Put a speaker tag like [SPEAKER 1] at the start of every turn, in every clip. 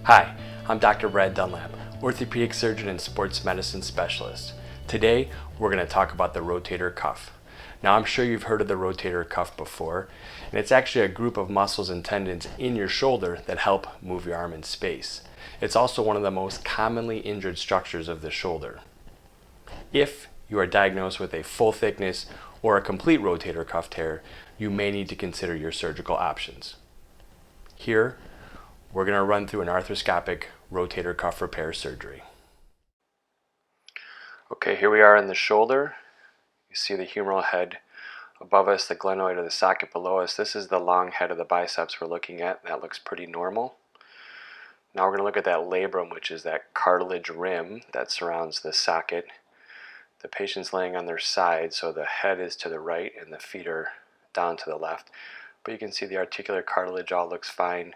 [SPEAKER 1] Hi, I'm Dr. Brad Dunlap, orthopedic surgeon and sports medicine specialist. Today, we're going to talk about the rotator cuff. Now, I'm sure you've heard of the rotator cuff before, and it's actually a group of muscles and tendons in your shoulder that help move your arm in space. It's also one of the most commonly injured structures of the shoulder. If you are diagnosed with a full thickness or a complete rotator cuff tear, you may need to consider your surgical options. Here, we're going to run through an arthroscopic rotator cuff repair surgery. Okay, here we are in the shoulder. You see the humeral head above us, the glenoid of the socket below us. This is the long head of the biceps we're looking at. That looks pretty normal. Now we're going to look at that labrum, which is that cartilage rim that surrounds the socket. The patient's laying on their side, so the head is to the right and the feet are down to the left. But you can see the articular cartilage all looks fine.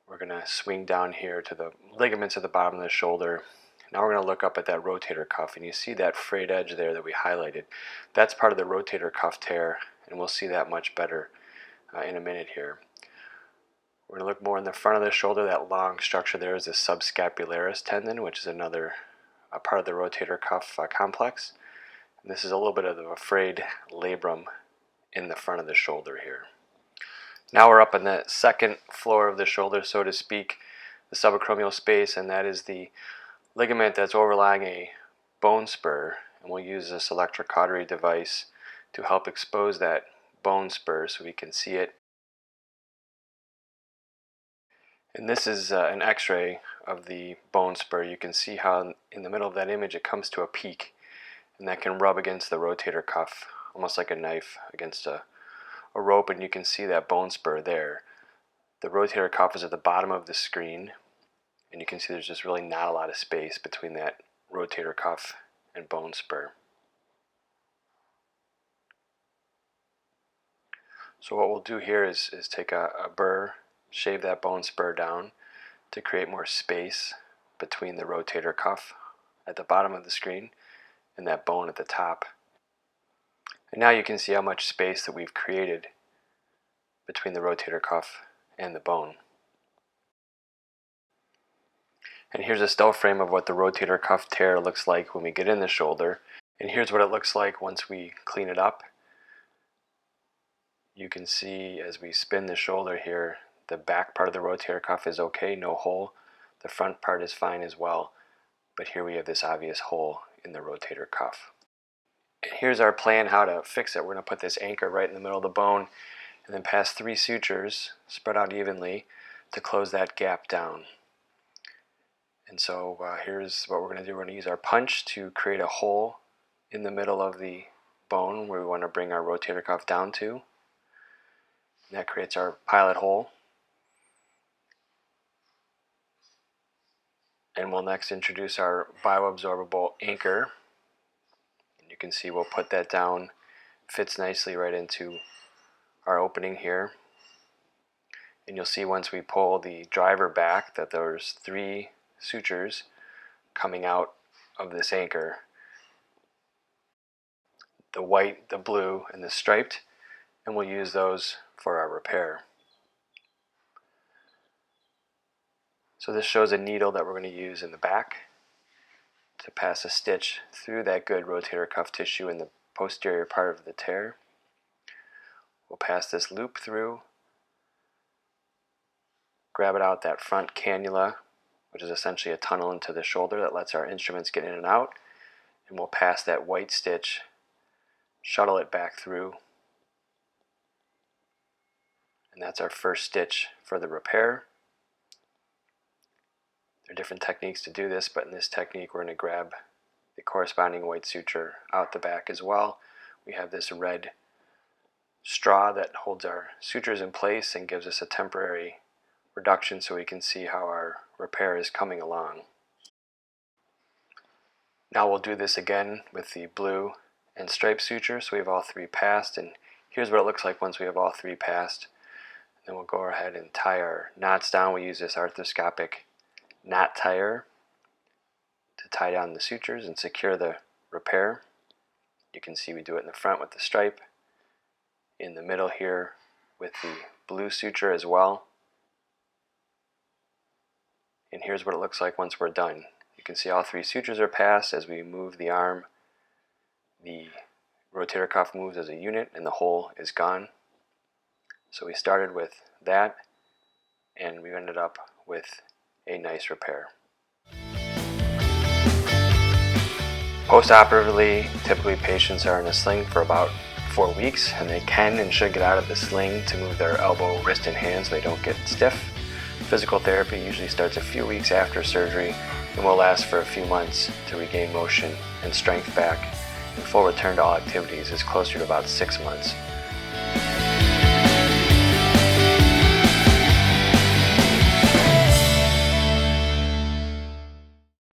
[SPEAKER 1] We're going to swing down here to the ligaments at the bottom of the shoulder. Now we're going to look up at that rotator cuff, and you see that frayed edge there that we highlighted. That's part of the rotator cuff tear, and we'll see that much better in a minute here. We're going to look more in the front of the shoulder. That long structure there is the subscapularis tendon, which is another part of the rotator cuff complex. And this is a little bit of a frayed labrum in the front of the shoulder here. Now we're up on the second floor of the shoulder, so to speak, the subacromial space, and that is the ligament that's overlying a bone spur. And we'll use this electrocautery device to help expose that bone spur so we can see it. And this is an x-ray of the bone spur. You can see how in the middle of that image it comes to a peak, and that can rub against the rotator cuff, almost like a knife against a rope, and you can see that bone spur there. The rotator cuff is at the bottom of the screen, and you can see there's just really not a lot of space between that rotator cuff and bone spur. So what we'll do here is take a burr, shave that bone spur down to create more space between the rotator cuff at the bottom of the screen and that bone at the top. And now you can see how much space that we've created between the rotator cuff and the bone. And here's a still frame of what the rotator cuff tear looks like when we get in the shoulder. And here's what it looks like once we clean it up. You can see as we spin the shoulder here, the back part of the rotator cuff is okay, no hole. The front part is fine as well. But here we have this obvious hole in the rotator cuff. And here's our plan how to fix it. We're going to put this anchor right in the middle of the bone and then pass 3 sutures spread out evenly to close that gap down. And so here's what we're going to do. We're going to use our punch to create a hole in the middle of the bone where we want to bring our rotator cuff down to. And that creates our pilot hole. And we'll next introduce our bioabsorbable anchor. And you can see we'll put that down, fits nicely right into our opening here. And you'll see once we pull the driver back that there's 3 sutures coming out of this anchor. The white, the blue, and the striped, and we'll use those for our repair. So this shows a needle that we're going to use in the back to pass a stitch through that good rotator cuff tissue in the posterior part of the tear. We'll pass this loop through, grab it out that front cannula, which is essentially a tunnel into the shoulder that lets our instruments get in and out, and we'll pass that white stitch, shuttle it back through, and that's our first stitch for the repair. There are different techniques to do this, but in this technique we're going to grab the corresponding white suture out the back as well. We have this red straw that holds our sutures in place and gives us a temporary reduction so we can see how our repair is coming along. Now we'll do this again with the blue and striped suture, so we have all 3 passed, and here's what it looks like once we have all 3 passed. Then we'll go ahead and tie our knots down. We use this arthroscopic knot tire to tie down the sutures and secure the repair. You can see we do it in the front with the stripe, in the middle here with the blue suture as well. And here's what it looks like once we're done. You can see all 3 sutures are passed. As we move the arm, the rotator cuff moves as a unit and the hole is gone. So we started with that and we ended up with a nice repair. Post-operatively, typically patients are in a sling for about 4 weeks, and they can and should get out of the sling to move their elbow, wrist, and hand so they don't get stiff. Physical therapy usually starts a few weeks after surgery and will last for a few months to regain motion and strength back, and full return to all activities is closer to about 6 months.